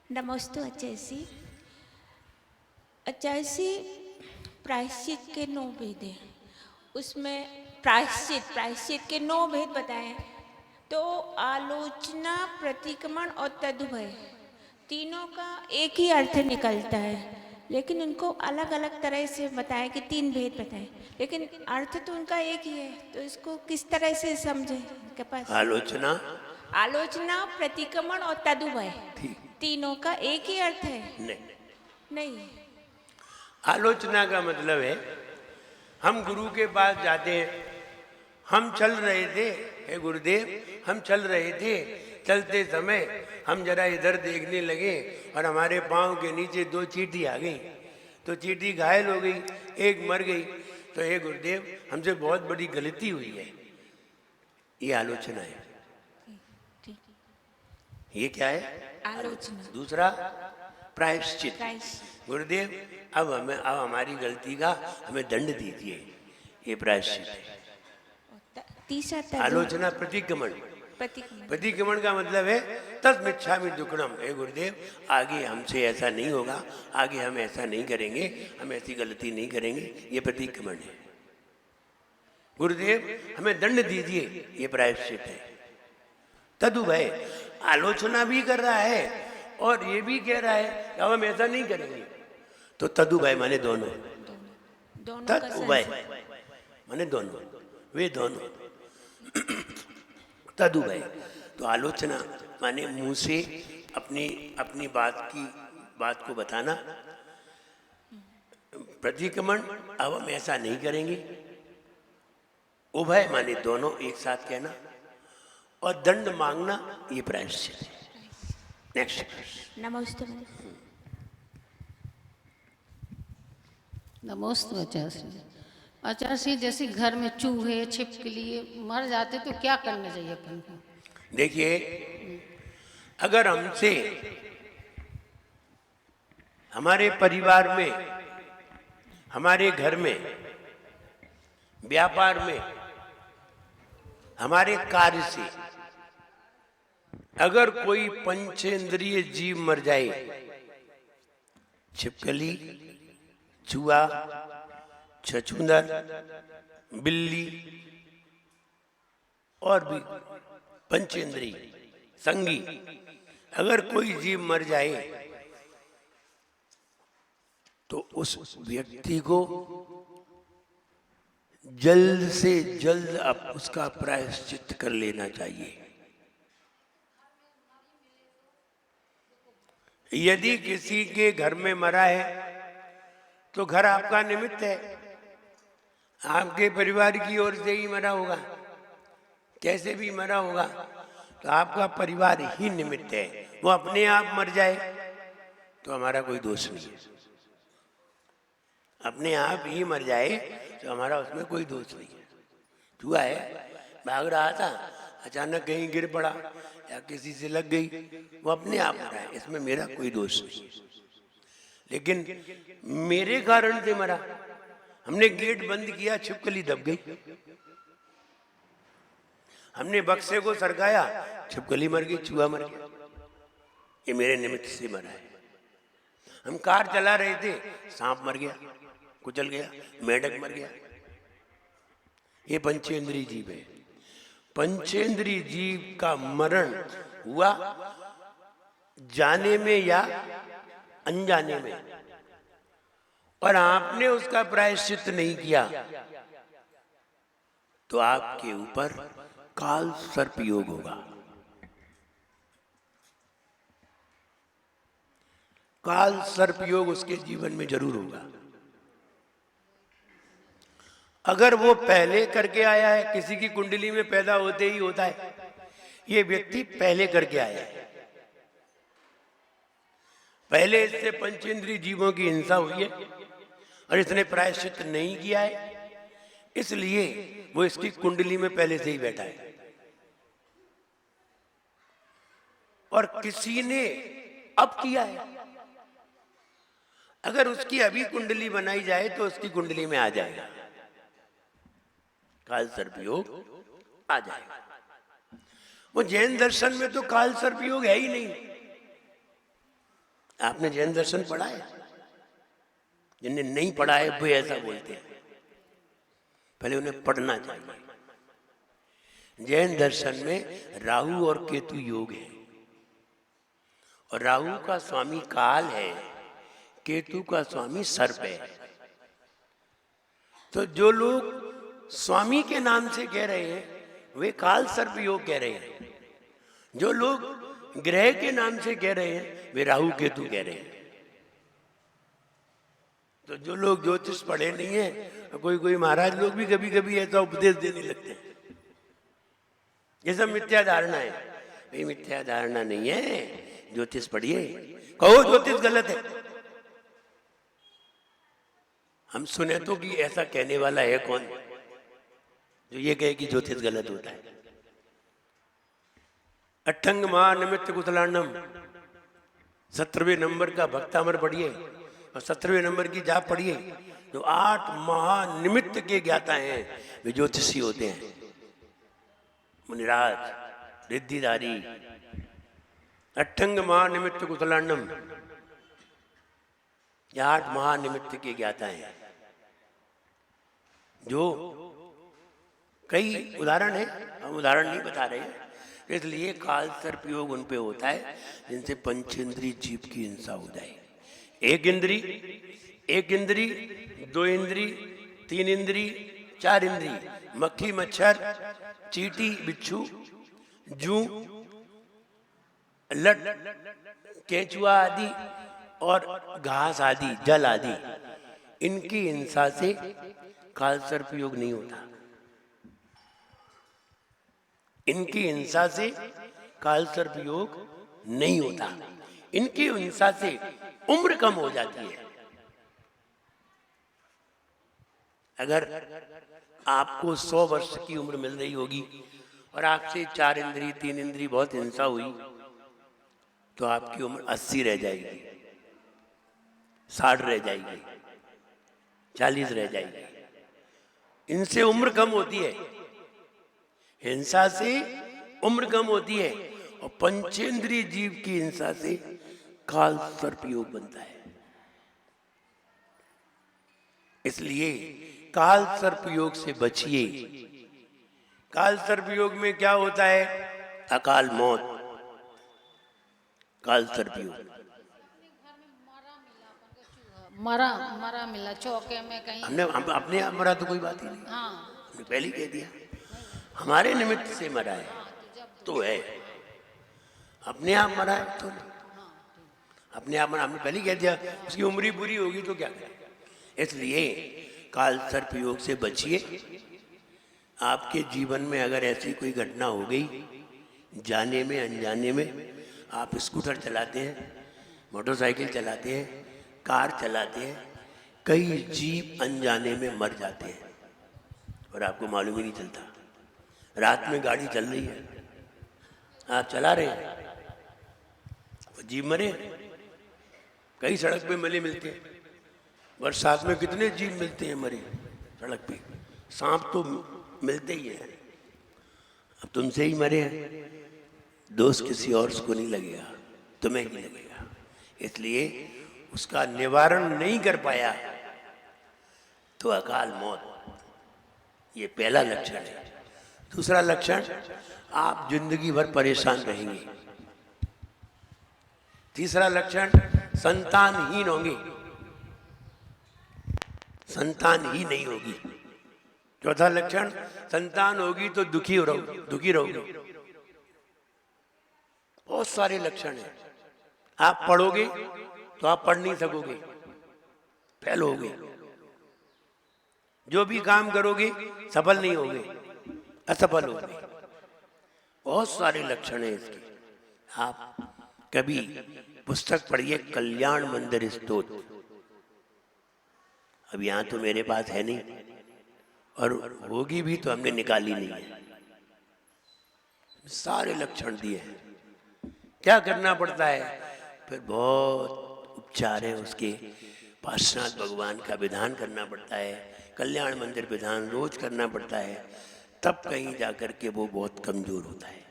नमस्ते अचायसी। अचायसी, प्रायश्चित के 9 भेद हैं। उसमें प्रायश्चित के 9 भेद बताए। तो आलोचना, प्रतिक्रमण और तदुभय, तीनों का एक ही अर्थ निकलता है, लेकिन उनको अलग अलग तरह से बताया कि 3 भेद बताए, लेकिन अर्थ तो उनका एक ही है। तो इसको किस तरह से समझे इनके पास? आलोचना, आलोचना, प्रतिक्रमण और तदुभय, ठीक तीनों का एक ही अर्थ है? नहीं। नहीं। आलोचना का मतलब है हम गुरु के पास जाते हैं, हम चल रहे थे, हे गुरुदेव हम चल रहे थे, चलते समय हम जरा इधर देखने लगे और हमारे पाँव के नीचे 2 चींटी आ गई। तो चींटी घायल हो गई, एक मर गई। तो हे गुरुदेव हमसे बहुत बड़ी गलती हुई है। ये आलोचना है। ठीक। ये क्या है? आलोचना। दूसरा प्रायश्चित। प्रायश्चित। गुरुदेव अब हमारी गलती का हमें दंड दीजिए, ये प्रायश्चित है। तीसरा आलोचना, प्रतिक्रमण। प्रतिक्रमण। प्रतिक्रमण का मतलब है तस्मिच्छामि दुक्कडम, हे गुरुदेव आगे हमसे ऐसा नहीं होगा, आगे हम ऐसा नहीं करेंगे, हम ऐसी गलती नहीं करेंगे, ये प्रतिक्रमण है। गुरुदेव हमें दंड दीजिए, ये प्रायश्चित है। तदुभय, आलोचना भी कर रहा है और ये भी कह रहा है कि अब हम ऐसा नहीं करेंगे। तो तदुभय माने दोनों। तदुभय माने दोनों, वे दोनों। तदुभय तो आलोचना माने मुंह से अपनी अपनी बात को बताना। प्रतिक्रमण, अब हम ऐसा नहीं करेंगे। उभय माने दोनों एक साथ कहना। और दंड मांगना, ये प्रायश्चित है। नेक्स्ट। नमस्ते। नमस्ते आचार्य। आचार्य जैसे घर में चूहे छिपकली मर जाते तो क्या करना चाहिए अपन को? देखिए, अगर हमसे हमारे परिवार में, हमारे घर में, व्यापार में, हमारे कार्य से अगर कोई पंचेंद्रिय जीव मर जाए, छिपकली, चूहा, छछूंदर, बिल्ली और भी पंचेंद्रिय संगी, अगर कोई जीव मर जाए तो उस व्यक्ति को जल्द से जल्द अब उसका प्रायश्चित कर लेना चाहिए। यदि किसी के घर में मरा है तो घर आपका निमित्त है, आपके परिवार की ओर से ही मरा होगा, कैसे भी मरा होगा, तो आपका परिवार ही निमित्त है। वो अपने आप मर जाए तो हमारा कोई दोष नहीं है। अपने आप ही मर जाए तो हमारा उसमें कोई दोष नहीं है। चूहा है, भाग रहा था, अचानक कहीं गिर पड़ा या किसी से लग गई, वो अपने आप मरा है, इसमें मेरा कोई दोष नहीं है। लेकिन मेरे कारण से मरा, हमने गेट बंद किया, छिपकली दब गई, हमने बक्से को सरकाया, छिपकली मर गई, चूहा मर गया, ये मेरे निमित्त से मरा है। हम कार चला रहे थे, सांप मर गया, कुचल गया, मेढक मर गया। ये पंचेंद्रिय जीव है। पंचेंद्रिय जीव का मरण हुआ जाने में या अनजाने में, और आपने उसका प्रायश्चित नहीं किया तो आपके ऊपर काल सर्प योग होगा। काल सर्प योग उसके जीवन में जरूर होगा। अगर वो पहले करके आया है, किसी की कुंडली में पैदा होते ही होता है, ये व्यक्ति पहले करके आया है, पहले इससे पंचेंद्रिय जीवों की हिंसा हुई है और इसने प्रायश्चित नहीं किया है, इसलिए वो इसकी कुंडली में पहले से ही बैठा है। और किसी ने अब किया है, अगर उसकी अभी कुंडली बनाई जाए तो उसकी कुंडली में आ जाएगा, काल सर्प योग आ जाएगा। वो जैन दर्शन में तो काल सर्प योग है ही नहीं। आपने जैन दर्शन पढ़ा है? जिन्हें नहीं पढ़ा है वे ऐसा बोलते हैं, पहले उन्हें पढ़ना चाहिए। जैन दर्शन में राहु और केतु योग है, और राहु का स्वामी काल है, केतु का स्वामी सर्प है। तो जो लोग स्वामी के नाम से कह रहे हैं वे काल सर्प योग कह रहे हैं, जो लोग ग्रह के नाम से कह रहे हैं वे राहु केतु कह रहे हैं। तो जो लोग ज्योतिष पढ़े नहीं है, कोई महाराज लोग भी कभी कभी ऐसा उपदेश देने लगते हैं, ये सब मिथ्या धारणा है। ये मिथ्या धारणा नहीं है, ज्योतिष पढ़िए। कहो ज्योतिष गलत है, हम सुने तो कि ऐसा कहने वाला है कौन जो ये कहे कि ज्योतिष गलत होता है। अठंग महानिमित्त कुशलांडम 17वें नंबर का भक्तामर पढ़िए और 17वें नंबर की जाप पढ़िए। जो 8 महानिमित्त के ज्ञाता हैं वे ज्योतिषी होते हैं, मुनिराज, रिद्धिधारी। अठंग महानिमित्त कुशलांडम, ये 8 महानिमित्त के ज्ञाता हैं। जो कई उदाहरण है, हम उदाहरण नहीं बता रहे हैं, इसलिए काल सर्प योग उन पे होता है जिनसे पंचेंद्री जीव की हिंसा हो जाए। एक इंद्री, 2 इंद्री, 3 इंद्री, 4 इंद्री, मक्खी मच्छर, चींटी बिच्छू, जू, लट, केंचुआ आदि और घास आदि, जल आदि, इनकी हिंसा से काल सर्प योग नहीं होता। इनकी हिंसा से काल सर्प योग नहीं होता। इनकी हिंसा से उम्र कम हो जाती है। अगर आपको 100 वर्ष की उम्र मिल रही होगी और आपसे 4 इंद्री, 3 इंद्री बहुत हिंसा हुई, तो आपकी उम्र 80 रह जाएगी, 60 रह जाएगी, 40 रह जाएगी। इनसे उम्र कम होती है, हिंसा से उम्र कम होती है, और पंचेंद्रिय जीव की हिंसा से काल सर्प योग बनता है। इसलिए काल सर्प योग से बचिए। काल सर्प योग में क्या होता है? अकाल मौत, काल सर्प योग। मरा मिला चौके में कहीं, हमने अपने आप मरा तो कोई बात ही नहीं, हाँ हमने पहले ही कह दिया हमारे निमित्त से मरा है तो है, अपने आप मरा है तो नहीं। अपने आप मरा, हमने पहले ही कह दिया, उसकी उम्र ही बुरी होगी तो क्या करें। इसलिए काल सर्प योग से बचिए। आपके जीवन में अगर ऐसी कोई घटना हो गई, जाने में अनजाने में, आप स्कूटर चलाते हैं, मोटरसाइकिल चलाते हैं, कार चलाते हैं, कई जीव अनजाने में मर जाते हैं और आपको मालूम ही नहीं चलता। रात में गाड़ी चल रही है, आप चला रहे हैं, वो जीव मरे। कई सड़क पे मले मिलते हैं, बरसात में कितने जीव मिलते हैं मरे सड़क पे। सांप तो मिलते ही हैं, अब तुमसे ही मरे हैं, दोष किसी और को नहीं लगेगा, तुम्हें ही लगेगा। इसलिए उसका निवारण नहीं कर पाया तो अकाल मौत, ये पहला लक्षण है। दूसरा लक्षण, आप जिंदगी भर परेशान रहेंगे। तीसरा लक्षण, संतानहीन होंगे, संतान ही नहीं होगी। चौथा लक्षण, संतान होगी तो दुखी रहोगे। बहुत सारे लक्षण हैं। आप पढ़ोगे तो आप पढ़ नहीं सकोगे, फेल होगे। जो भी काम करोगे सफल नहीं होगे, असफल होगे। बहुत सारे लक्षण हैं इसके। आप कभी पुस्तक पढ़िए, कल्याण मंदिर स्तोत्र। अब यहाँ तो मेरे पास है नहीं, और होगी भी तो हमने निकाली नहीं है। सारे लक्षण दिए हैं। क्या करना पड़ता है? फिर बहुत उपचार है उसके। पार्श्वनाथ भगवान का विधान करना पड़ता है, कल्याण मंदिर विधान रोज करना पड़ता है, तब कहीं जाकर के वो बहुत कमजोर होता है।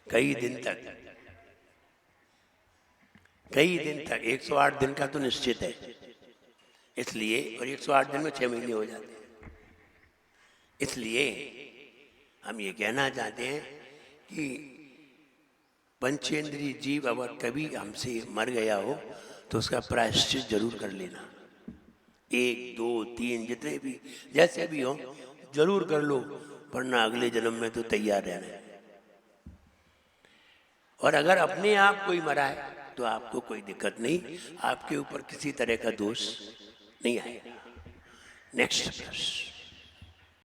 कई दिन तक कई दिन तक 108 दिन का तो निश्चित है, इसलिए, और 108 दिन में 6 महीने हो जाते हैं। इसलिए हम ये कहना चाहते हैं कि पंचेंद्रिय जीव अगर कभी हमसे मर गया हो तो उसका प्रायश्चित जरूर कर लेना। 1, 2, 3 जितने भी जैसे भी हो जरूर कर लो, वरना अगले जन्म में तो तैयार रहना। और अगर अपने आप कोई मरा है तो आपको कोई दिक्कत नहीं, आपके ऊपर किसी तरह का दोष नहीं आएगा। नेक्स्ट प्रश्न।